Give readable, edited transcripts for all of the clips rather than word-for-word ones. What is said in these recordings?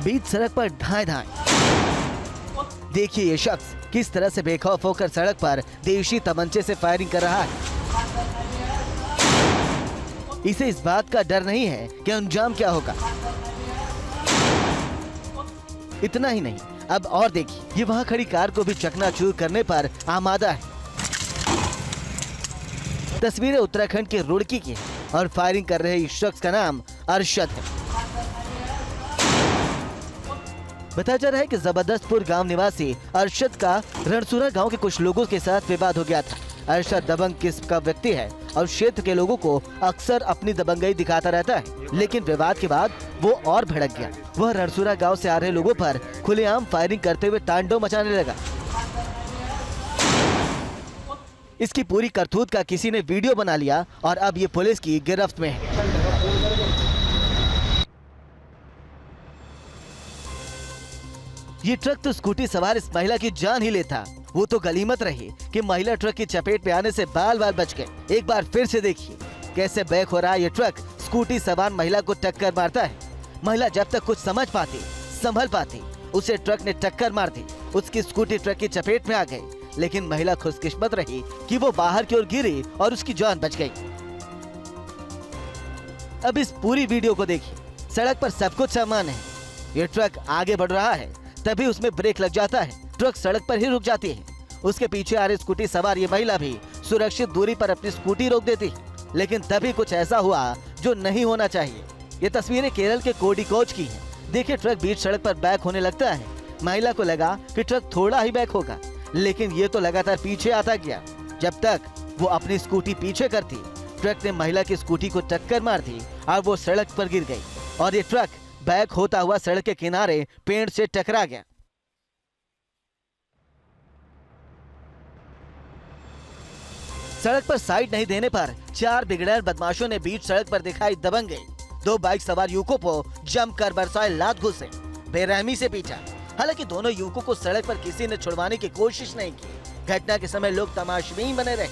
बीच सड़क पर धाएं। देखिए ये शख्स किस तरह से बेखौफ होकर सड़क पर देशी तमंचे से फायरिंग कर रहा है। इसे इस बात का डर नहीं है कि अंजाम क्या होगा। इतना ही नहीं, अब और देखिए, ये वहां खड़ी कार को भी चकनाचूर करने पर आमादा है। तस्वीरें उत्तराखंड के रुड़की की है और फायरिंग कर रहे इस शख्स का नाम अरशद है। बताया जा रहा है कि जबरदस्तपुर गांव निवासी अरशद का रणसुरा गांव के कुछ लोगों के साथ विवाद हो गया था। अरशद दबंग किस्म का व्यक्ति है और क्षेत्र के लोगों को अक्सर अपनी दबंगई दिखाता रहता है, लेकिन विवाद के बाद वो और भड़क गया। वह रणसुरा गांव से आ रहे लोगों पर खुलेआम फायरिंग करते हुए तांडव मचाने लगा। इसकी पूरी करतूत का किसी ने वीडियो बना लिया और अब ये पुलिस की गिरफ्त में है। ये ट्रक तो स्कूटी सवार इस महिला की जान ही लेता। वो तो गनीमत रही कि महिला ट्रक की चपेट में आने से बाल बाल बच गए। एक बार फिर से देखिए कैसे बैक हो रहा है ये ट्रक स्कूटी सवार महिला को टक्कर मारता है। महिला जब तक कुछ समझ पाती, संभल पाती, उसे ट्रक ने टक्कर मार दी। उसकी स्कूटी ट्रक की चपेट में आ गई, लेकिन महिला खुशकिस्मत रही कि वो बाहर की ओर गिरी और उसकी जान बच गई। अब इस पूरी वीडियो को देखिए। सड़क पर सब कुछ सामान है। ये ट्रक आगे बढ़ रहा है, तभी उसमें ब्रेक लग जाता है। ट्रक सड़क पर ही रुक जाती है। उसके पीछे आ रही स्कूटी सवार ये महिला भी सुरक्षित दूरी पर अपनी स्कूटी रोक देती है, लेकिन तभी कुछ ऐसा हुआ जो नहीं होना चाहिए। ये तस्वीरें केरल के कोडिकोड की हैं। देखिए ट्रक बीच सड़क पर बैक होने लगता है। महिला को लगा कि ट्रक थोड़ा ही बैक होगा, लेकिन ये तो लगातार पीछे आता गया। जब तक वो अपनी स्कूटी पीछे करती, ट्रक ने महिला की स्कूटी को टक्कर मार दी और वो सड़क पर गिर गई और ये ट्रक बैक होता हुआ सड़क के किनारे पेड़ से टकरा गया। सड़क पर साइड नहीं देने पर 4 बिगड़ैल बदमाशों ने बीच सड़क पर दिखाई दबंगई। 2 बाइक सवार युवकों को जमकर बरसाए लात घुसे, बेरहमी से पीछा। हालांकि दोनों युवकों को सड़क पर किसी ने छुड़वाने की कोशिश नहीं की। घटना के समय लोग तमाशबीन बने रहे।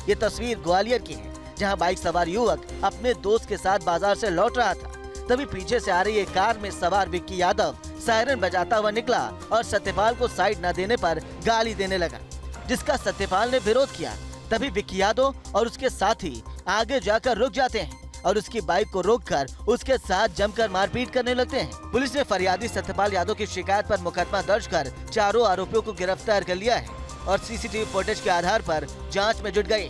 ये तस्वीर ग्वालियर की है, जहां बाइक सवार युवक अपने दोस्त के साथ बाजार से लौट रहा था। तभी पीछे से आ रही एक कार में सवार विक्की यादव सायरन बजाता हुआ निकला और सत्यपाल को साइड न देने पर गाली देने लगा, जिसका सत्यपाल ने विरोध किया। तभी विक्की यादव और उसके साथी आगे जाकर रुक जाते हैं और उसकी बाइक को रोककर उसके साथ जमकर मारपीट करने लगते हैं। पुलिस ने फरियादी सत्यपाल यादव की शिकायत पर मुकदमा दर्ज कर चारों आरोपियों को गिरफ्तार कर लिया है और सीसीटीवी फुटेज के आधार पर जांच में जुट गई।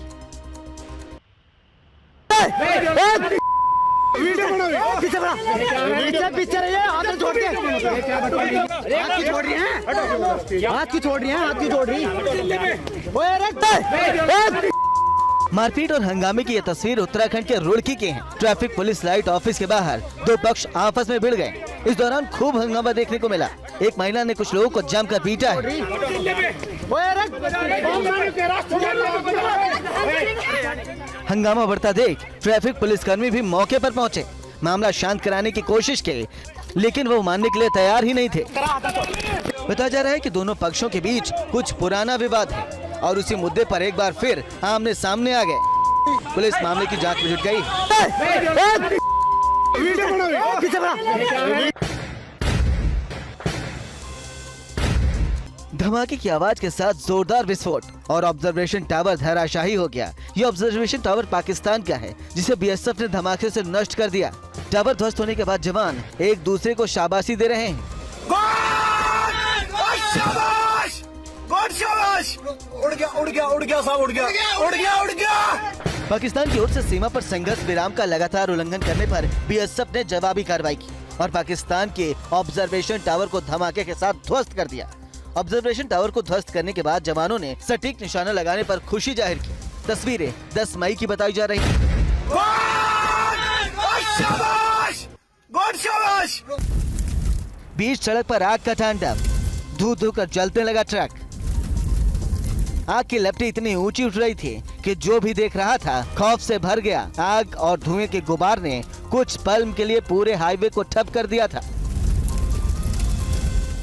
मारपीट और हंगामे की ये तस्वीर उत्तराखंड के रुड़की की है। ट्रैफिक पुलिस लाइट ऑफिस के बाहर 2 पक्ष आपस में भिड़ गए। इस दौरान खूब हंगामा देखने को मिला। एक महिला ने कुछ लोगों को जमकर पीटा है। हंगामा बढ़ता देख ट्रैफिक पुलिसकर्मी भी मौके पर पहुंचे, मामला शांत कराने की कोशिश की, लेकिन वो मानने के लिए तैयार ही नहीं थे। बताया जा रहा है कि दोनों पक्षों के बीच कुछ पुराना विवाद है और उसी मुद्दे पर एक बार फिर आमने सामने आ गए। पुलिस मामले की जांच में जुट गई। धमाके की आवाज के साथ जोरदार विस्फोट और ऑब्जर्वेशन टावर धराशाही हो गया। ये ऑब्जर्वेशन टावर पाकिस्तान का है, जिसे बीएसएफ ने धमाके से नष्ट कर दिया। टावर ध्वस्त होने के बाद जवान एक दूसरे को शाबाशी दे रहे हैं। पाकिस्तान की ओर से सीमा पर संघर्ष विराम का लगातार उल्लंघन करने पर बीएसएफ ने जवाबी कार्रवाई की और पाकिस्तान के ऑब्जर्वेशन टावर को धमाके के साथ ध्वस्त कर दिया। ऑब्जर्वेशन टावर को ध्वस्त करने के बाद जवानों ने सटीक निशाना लगाने पर खुशी जाहिर की। तस्वीरें 10 मई की बताई जा रही हैं। बीच सड़क पर आग का तांडव, धू कर जलने लगा ट्रक। आग की लपटें इतनी ऊंची उठ रही थी कि जो भी देख रहा था खौफ से भर गया। आग और धुएं के गुबार ने कुछ पल के लिए पूरे हाईवे को ठप कर दिया था।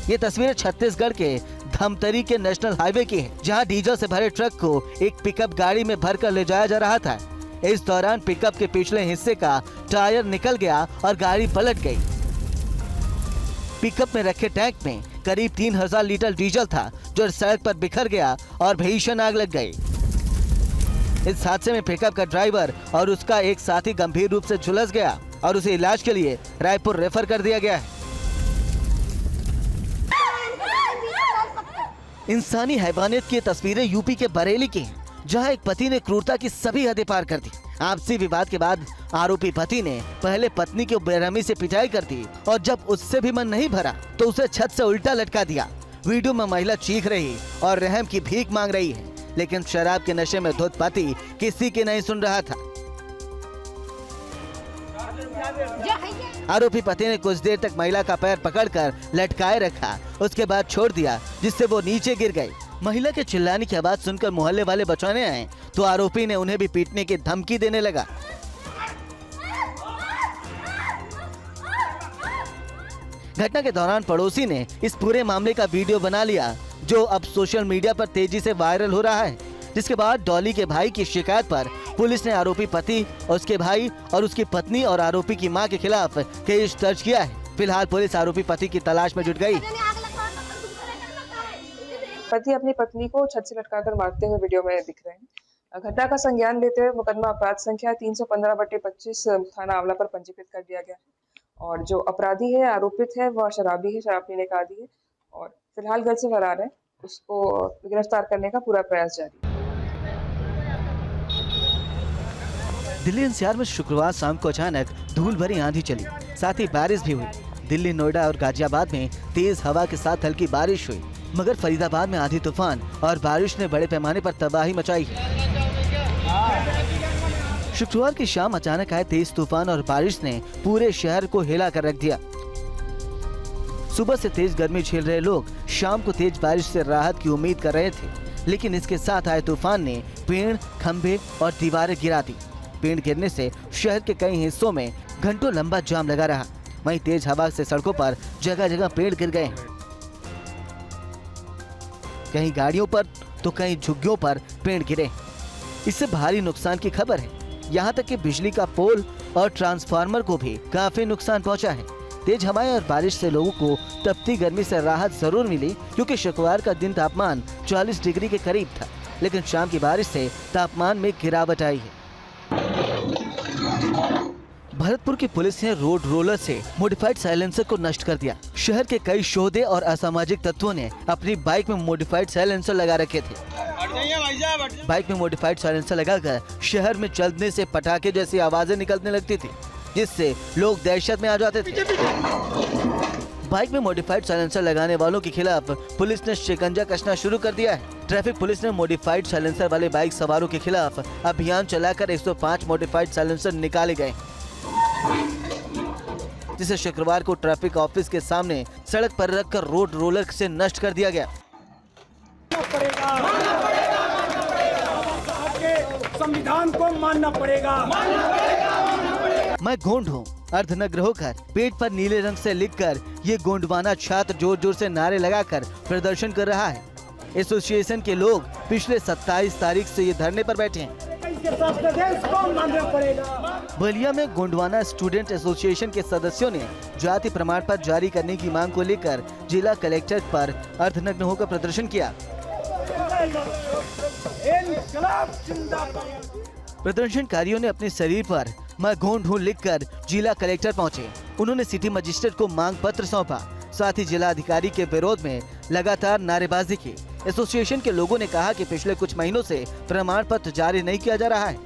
ये तस्वीरें छत्तीसगढ़ के धमतरी के नेशनल हाईवे की है, जहां डीजल से भरे ट्रक को एक पिकअप गाड़ी में भरकर ले जाया जा रहा था। इस दौरान पिकअप के पिछले हिस्से का टायर निकल गया और गाड़ी पलट गई। पिकअप में रखे टैंक में करीब 3000 लीटर डीजल था, जो सड़क पर बिखर गया और भीषण आग लग गई। इस हादसे में पिकअप का ड्राइवर और उसका एक साथी गंभीर रूप से झुलस गया और उसे इलाज के लिए रायपुर रेफर कर दिया गया है। इंसानी हैवानियत की तस्वीरें यूपी के बरेली की हैं, जहां एक पति ने क्रूरता की सभी हदें पार कर दी। आपसी विवाद के बाद आरोपी पति ने पहले पत्नी की बेरहमी से पिटाई कर दी और जब उससे भी मन नहीं भरा तो उसे छत से उल्टा लटका दिया। वीडियो में महिला चीख रही और रहम की भीख मांग रही है, लेकिन शराब के नशे में धुत पति किसी की नहीं सुन रहा था। आरोपी पति ने कुछ देर तक महिला का पैर पकड़कर लटकाए रखा, उसके बाद छोड़ दिया, जिससे वो नीचे गिर गई। महिला के चिल्लाने की आवाज सुनकर मोहल्ले वाले बचाने आए तो आरोपी ने उन्हें भी पीटने की धमकी देने लगा। घटना के दौरान पड़ोसी ने इस पूरे मामले का वीडियो बना लिया, जो अब सोशल मीडिया पर तेजी से वायरल हो रहा है। जिसके बाद डॉली के भाई की शिकायत पर पुलिस ने आरोपी पति और उसके भाई और उसकी पत्नी और आरोपी की मां के खिलाफ केस दर्ज किया है। फिलहाल पुलिस आरोपी पति की तलाश में जुट गई। पति अपनी पत्नी को छत से लटकाकर मारते हुए वीडियो में दिख रहे हैं। घटना का संज्ञान लेते हुए मुकदमा अपराध संख्या 315/25 थाना आंवला पर पंजीकृत कर दिया गया है और जो अपराधी है, आरोपित है, वह शराबी है, शराब पीने का आदी है और फिलहाल घर से फरार है। उसको गिरफ्तार करने का पूरा प्रयास जारी है। दिल्ली एनसीआर में शुक्रवार शाम को अचानक धूल भरी आंधी चली, साथ ही बारिश भी हुई। दिल्ली, नोएडा और गाजियाबाद में तेज हवा के साथ हल्की बारिश हुई, मगर फरीदाबाद में आंधी तूफान और बारिश ने बड़े पैमाने पर तबाही मचाई है। शुक्रवार की शाम अचानक आए तेज तूफान और बारिश ने पूरे शहर को हिला कर रख दिया। सुबह से तेज गर्मी झेल रहे लोग शाम को तेज बारिश से राहत की उम्मीद कर रहे थे, लेकिन इसके साथ आए तूफान ने पेड़, खंभे और दीवारें गिरा दी। पेड़ गिरने से शहर के कई हिस्सों में घंटों लंबा जाम लगा रहा। वहीं तेज हवा से सड़कों पर जगह जगह पेड़ गिर गए, कहीं गाड़ियों पर तो कहीं झुग्गियों पर पेड़ गिरे। इससे भारी नुकसान की खबर है। यहाँ तक कि बिजली का पोल और ट्रांसफार्मर को भी काफी नुकसान पहुँचा है। तेज हवाएं और बारिश से लोगों को तपती गर्मी से राहत जरूर मिली, क्योंकि शुक्रवार का दिन तापमान 40 डिग्री के करीब था, लेकिन शाम की बारिश से तापमान में गिरावट आई है। भरतपुर की पुलिस ने रोड रोलर से मॉडिफाइड साइलेंसर को नष्ट कर दिया। शहर के कई शोधे और असामाजिक तत्वों ने अपनी बाइक में मॉडिफाइड साइलेंसर लगा रखे थे। बाइक में मॉडिफाइड साइलेंसर लगाकर शहर में चलने से पटाखे जैसी आवाजें निकलने लगती थी, जिससे लोग दहशत में आ जाते थे। बाइक में मॉडिफाइड साइलेंसर लगाने वालों के खिलाफ पुलिस ने शिकंजा कसना शुरू कर दिया है। ट्रैफिक पुलिस ने मॉडिफाइड साइलेंसर वाले बाइक सवारों के खिलाफ अभियान चलाकर 105 मॉडिफाइड साइलेंसर निकाले गए, जिसे शुक्रवार को ट्रैफिक ऑफिस के सामने सड़क पर रखकर रोड रोलर से नष्ट कर दिया गया। संविधान को मानना पड़ेगा। मैं गोंड हूँ, अर्धनग्न होकर पेट पर नीले रंग से लिखकर ये गोंडवाना छात्र जोर जोर से नारे लगाकर प्रदर्शन कर रहा है। एसोसिएशन के लोग पिछले 27 तारीख से ये धरने पर बैठे हैं। बलिया में गोंडवाना स्टूडेंट एसोसिएशन के सदस्यों ने जाति प्रमाण पत्र जारी करने की मांग को लेकर जिला कलेक्टर पर अर्धनग्न होकर प्रदर्शन किया। प्रदर्शनकारियों ने अपने शरीर पर मैं गोंड हूँ लिखकर जिला कलेक्टर पहुँचे। उन्होंने सिटी मजिस्ट्रेट को मांग पत्र सौंपा, साथ ही जिला अधिकारी के विरोध में लगातार नारेबाजी की। एसोसिएशन के लोगों ने कहा कि पिछले कुछ महीनों से प्रमाण पत्र जारी नहीं किया जा रहा है,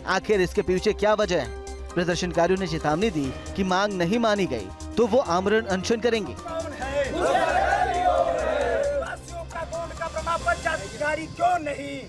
आखिर इसके पीछे क्या वजह है। प्रदर्शनकारियों ने चेतावनी दी कि मांग नहीं मानी गई तो वो आमरण अनशन करेंगे। क्यों नहीं?